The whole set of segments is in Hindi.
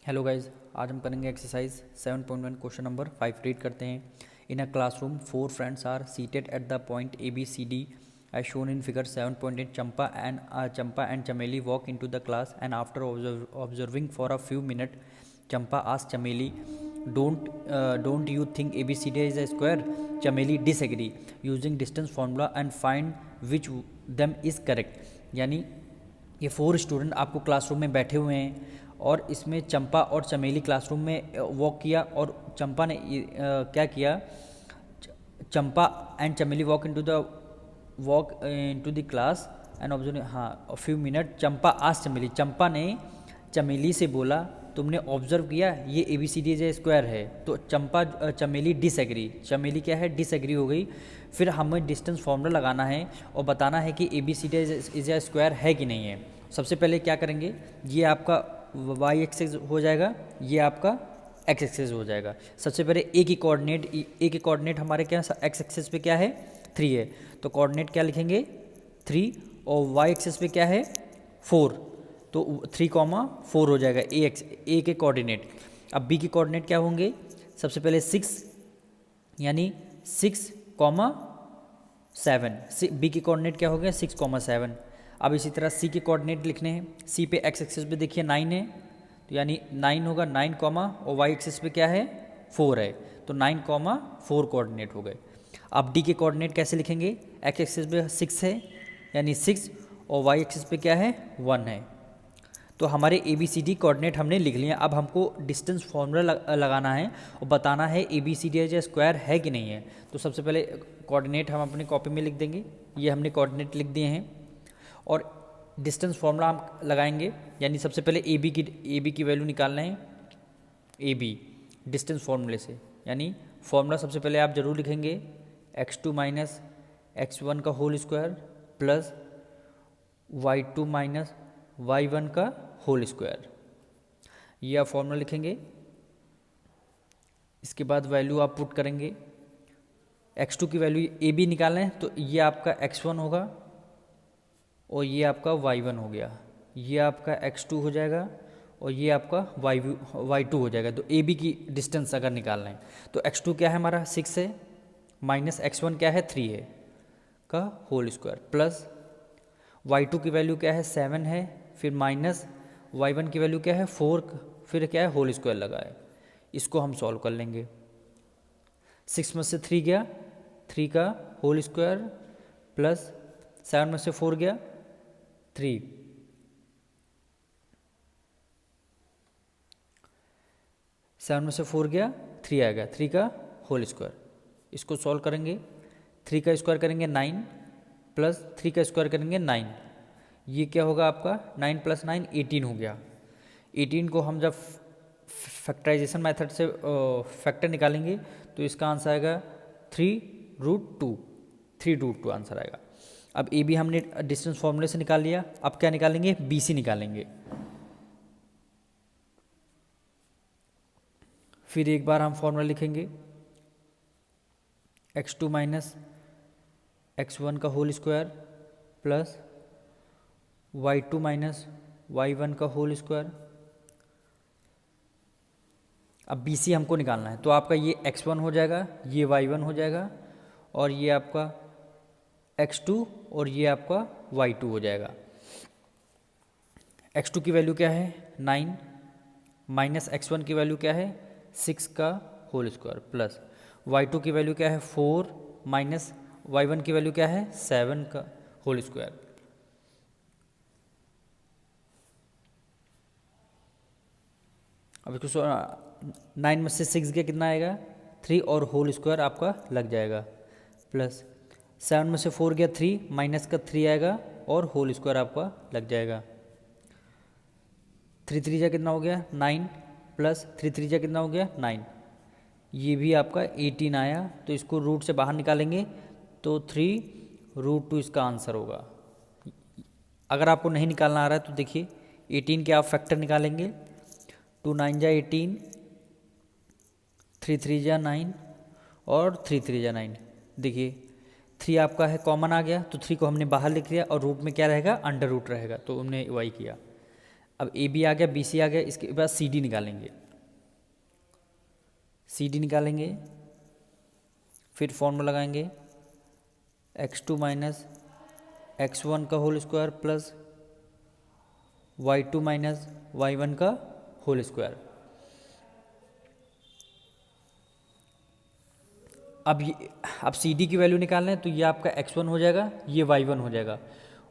हेलो गाइज, आज हम करेंगे एक्सरसाइज 7.1 क्वेश्चन नंबर 5। रीड करते हैं। In a classroom 4 friends are seated at the point A B C D as shown in figure 7.8. Champa and Chameli walk into the class, and after observing for a few minutes, Champa asks Chameli, don't you think ABCD is a square? Chameli disagree, using distance formula and find which them is correct. यानी ये 4 स्टूडेंट आपको क्लासरूम में बैठे हुए हैं और इसमें चंपा और चमेली क्लासरूम में वॉक किया और चंपा ने क्या किया, चंपा एंड चमेली walk into the class and observe, हाँ, फ्यू मिनट चंपा आज चंपा ने चमेली से बोला, तुमने ऑब्जर्व किया ये ए बी सी डी जे स्क्वायर है। तो चमेली डिसएग्री, चमेली क्या है, डिसएग्री हो गई। फिर हमें डिस्टेंस फार्मूला लगाना है और बताना है कि A B C D is a square है कि नहीं है। सबसे पहले क्या करेंगे, ये आपका वाई एक्सेस हो जाएगा, ये आपका एक्स एक्सेस हो जाएगा। सबसे पहले ए की कोऑर्डिनेट हमारे क्या एक्स एक्सेस पे क्या है, 3 है, तो कोऑर्डिनेट क्या लिखेंगे 3, और वाई एक्सेस पे क्या है 4, तो 3,4 हो जाएगा ए के कोऑर्डिनेट। अब बी के कोऑर्डिनेट क्या होंगे, सबसे पहले 6 यानी 6,7, बी के कोऑर्डिनेट क्या हो गया 6,7। अब इसी तरह सी के कोऑर्डिनेट लिखने हैं, सी पे एक्स एक्सिस पे देखिए 9 है, तो यानी 9 होगा 9, और वाई एक्सिस पे क्या है 4 है, तो 9,4 कोऑर्डिनेट हो गए। अब डी के कोऑर्डिनेट कैसे लिखेंगे, एक्स एक्सिस पे 6 है यानी 6, और वाई एक्सिस पे क्या है 1 है। तो हमारे A B C D coordinate हमने लिख लिए। अब हमको डिस्टेंस फार्मूला लगाना है और बताना है ए बी सी डी जो स्क्वायर है कि नहीं है। तो सबसे पहले कोऑर्डिनेट हम अपनी कॉपी में लिख देंगे, ये हमने कोऑर्डिनेट लिख दिए हैं और डिस्टेंस फार्मूला हम लगाएंगे। यानी सबसे पहले ए बी की वैल्यू निकालना है, ए बी डिस्टेंस फार्मूले से, यानी फार्मूला सबसे पहले आप जरूर लिखेंगे x2 माइनस x1 का whole square plus y2 minus y1 का होल स्क्वायर, ये आप फॉर्मूला लिखेंगे। इसके बाद वैल्यू आप पुट करेंगे, x2 की वैल्यू ए बी निकालना है, तो ये आपका x1 होगा और ये आपका y1 हो गया, ये आपका x2 हो जाएगा और ये आपका y2 हो जाएगा। तो ए बी की डिस्टेंस अगर निकालना है तो x2 क्या है हमारा 6 है, माइनस x1 क्या है 3 है का होल स्क्वायर, प्लस y2 की वैल्यू क्या है 7 है, फिर माइनस y1 की वैल्यू क्या है 4, फिर क्या है होल स्क्वायर लगा है। इसको हम सॉल्व कर लेंगे। 6 में से 3 गया, 3 का होल स्क्वायर प्लस 7 में से 4 गया 3, 7 में से 4 गया 3 आएगा, 3 का होल स्क्वायर। इसको सॉल्व करेंगे, 3 का स्क्वायर करेंगे 9 प्लस 3 का स्क्वायर करेंगे 9, ये क्या होगा आपका 9 प्लस 9 18 हो गया। 18 को हम जब फैक्टराइजेशन मेथड से फैक्टर निकालेंगे तो इसका आंसर आएगा 3√2 आंसर आएगा। अब ए बी हमने डिस्टेंस फॉर्मूले से निकाल लिया, अब क्या निकालेंगे बी सी निकालेंगे। फिर एक बार हम फॉर्मूला लिखेंगे x2 माइनस x1 का whole square plus y2 minus y1 का होल स्क्वायर। अब बी सी हमको निकालना है, तो आपका ये x1 हो जाएगा, ये y1 हो जाएगा और ये आपका x2 और ये आपका y2 हो जाएगा। x2 की वैल्यू क्या है 9, माइनस x1 की वैल्यू क्या है 6 का होल स्क्वायर, प्लस y2 की वैल्यू क्या है 4, माइनस y1 की वैल्यू क्या है 7 का होल स्क्वायर। अब इसको 9 में से 6 गया, कितना आएगा 3 और होल स्क्वायर आपका लग जाएगा, प्लस 7 में से 4 गया 3, माइनस का 3 आएगा और होल स्क्वायर आपका लग जाएगा। 3 3 कितना हो गया 9, प्लस 3 3 कितना हो गया 9, ये भी आपका 18 आया। तो इसको रूट से बाहर निकालेंगे तो 3√2 इसका आंसर होगा। अगर आपको नहीं निकालना आ रहा है तो देखिए 18 के आप फैक्टर निकालेंगे, 2 9 जा 18, 3 3 जा 9 और 3 3 जा 9। देखिए 3 आपका है कॉमन आ गया, तो 3 को हमने बाहर लिख लिया और रूट में क्या रहेगा अंडर रूट रहेगा, तो हमने वाई किया। अब ए बी आ गया, बी सी आ गया, इसके बाद सी डी निकालेंगे। सी डी निकालेंगे, फिर फॉर्मूला लगाएंगे x2 माइनस x1 का whole square plus y2 minus y1 का होल स्क्वायर। अब सी डी की वैल्यू निकालना है, तो ये आपका x1 हो जाएगा, ये y1 हो जाएगा,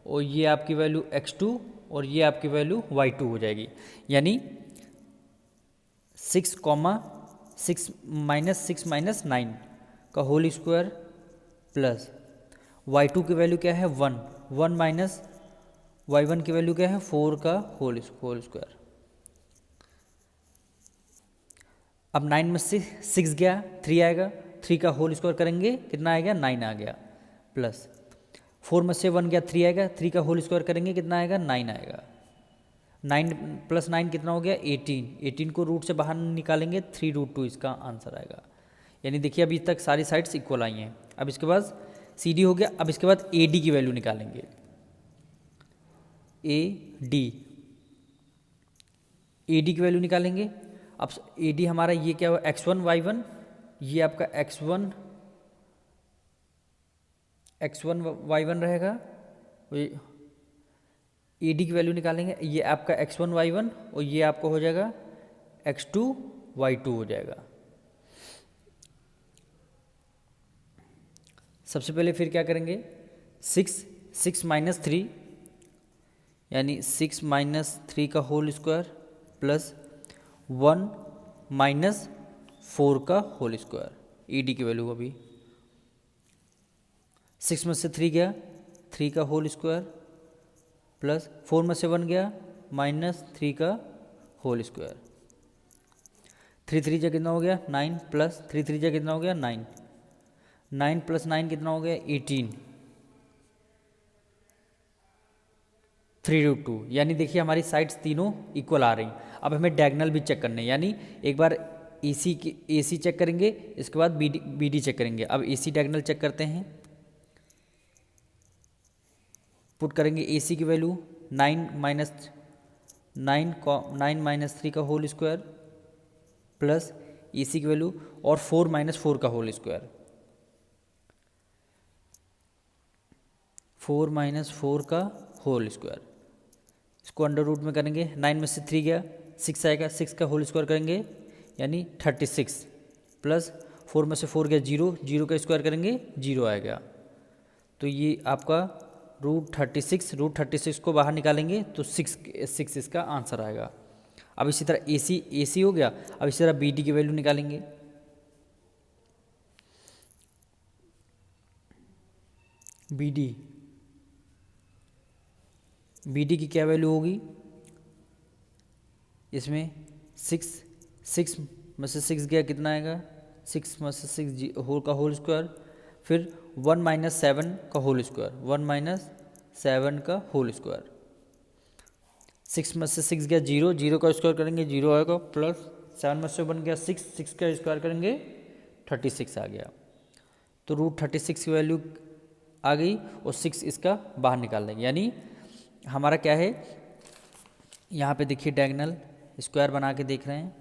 और ये आपकी वैल्यू x2 और ये आपकी वैल्यू y2 हो जाएगी। यानी 6 माइनस 9 का होल स्क्वायर प्लस y2 की वैल्यू क्या है 1 माइनस y1 की वैल्यू क्या है 4 का होल स्क्वायर। अब 9 में से 6 गया, 3 आएगा, 3 का होल स्क्वायर करेंगे कितना आएगा 9 आ गया, प्लस 4 में से 1 गया, 3 आएगा, 3 का होल स्क्वायर करेंगे कितना आएगा 9 आएगा। 9 प्लस 9 कितना हो गया 18 को रूट से बाहर निकालेंगे 3√2 इसका आंसर आएगा। यानी देखिए अभी तक सारी साइड्स इक्वल आई हैं। अब इसके बाद सी डी हो गया। अब इसके बाद ए डी की वैल्यू निकालेंगे। ए डी की वैल्यू निकालेंगे। अब ए डी हमारा ये क्या हुआ x1 y1, ये आपका x1 y1 रहेगा। ए डी की वैल्यू निकालेंगे, ये आपका x1 y1 और ये आपको हो जाएगा x2 y2 हो जाएगा। सबसे पहले फिर क्या करेंगे 6 माइनस 3 यानी 6 माइनस 3 का होल स्क्वायर प्लस 1 माइनस 4 का होल स्क्वायर। ई डी की वैल्यू अभी 6 में से 3 गया, 3 का होल स्क्वायर प्लस 4 में से 1 गया माइनस 3 का होल स्क्वायर। 3 3 जा कितना हो गया 9 प्लस 3 3 जा कितना हो गया 9, 9 प्लस 9 कितना हो गया 18, 3√2। यानी देखिए हमारी साइड्स तीनों इक्वल आ रही। अब हमें डायगोनल भी चेक करने, यानी एक बार ए सी चेक करेंगे, इसके बाद बी डी चेक करेंगे। अब ए सी डायगोनल चेक करते हैं। पुट करेंगे ए सी की वैल्यू 9 माइनस 3 का होल स्क्वायर प्लस ए सी की वैल्यू और 4 माइनस 4 का होल स्क्वायर, 4 माइनस 4 का होल स्क्वायर। इसको अंडर रूट में करेंगे, 9 में से 3 गया 6 आएगा, 6 का होल स्क्वायर करेंगे यानी 36 प्लस 4 में से 4 गया 0 का स्क्वायर करेंगे 0 आएगा। तो ये आपका रूट 36 को बाहर निकालेंगे तो 6 इसका आंसर आएगा। अब इसी तरह ए सी हो गया। अब इसी तरह बी डी की वैल्यू निकालेंगे। बी डी की क्या वैल्यू होगी इसमें 6 में से 6 गया कितना आएगा 6 में से 6 का होल स्क्वायर, फिर 1 माइनस 7 का होल स्क्वायर, 1 माइनस 7 का होल स्क्वायर। 6 में से 6 गया 0 का स्क्वायर करेंगे 0 आएगा, प्लस 7 में से 1 गया 6 का स्क्वायर करेंगे 36 आ गया। तो रूट 36 की वैल्यू आ गई और 6 इसका बाहर निकाल देंगे। यानी हमारा क्या है यहाँ पे देखिए डायगोनल स्क्वायर बना के देख रहे हैं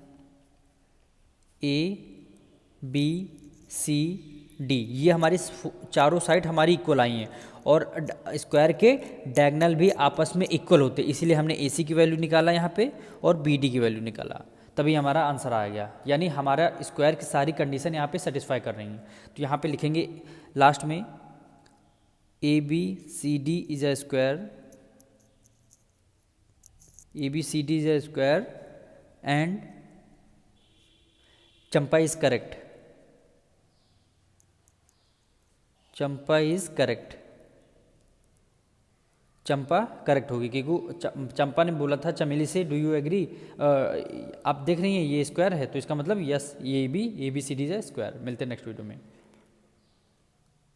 ABCD, ये हमारी चारों साइड हमारी इक्वल आई हैं और स्क्वायर के डायगोनल भी आपस में इक्वल होते हैं, इसीलिए हमने AC की वैल्यू निकाला यहाँ पे और BD की वैल्यू निकाला, तभी हमारा आंसर आ गया। यानी हमारा स्क्वायर की सारी कंडीशन यहाँ पे सेटिस्फाई कर रही हैं। तो यहाँ पे लिखेंगे लास्ट में ABCD is a square, ABCD is a square and Champa is correct. Champa correct होगी क्योंकि चंपा ने बोला था चमेली से डू यू एग्री। आप देख रही हैं ये स्क्वायर है तो इसका मतलब यस ये भी ABCD is a स्क्वायर। मिलते हैं नेक्स्ट वीडियो में।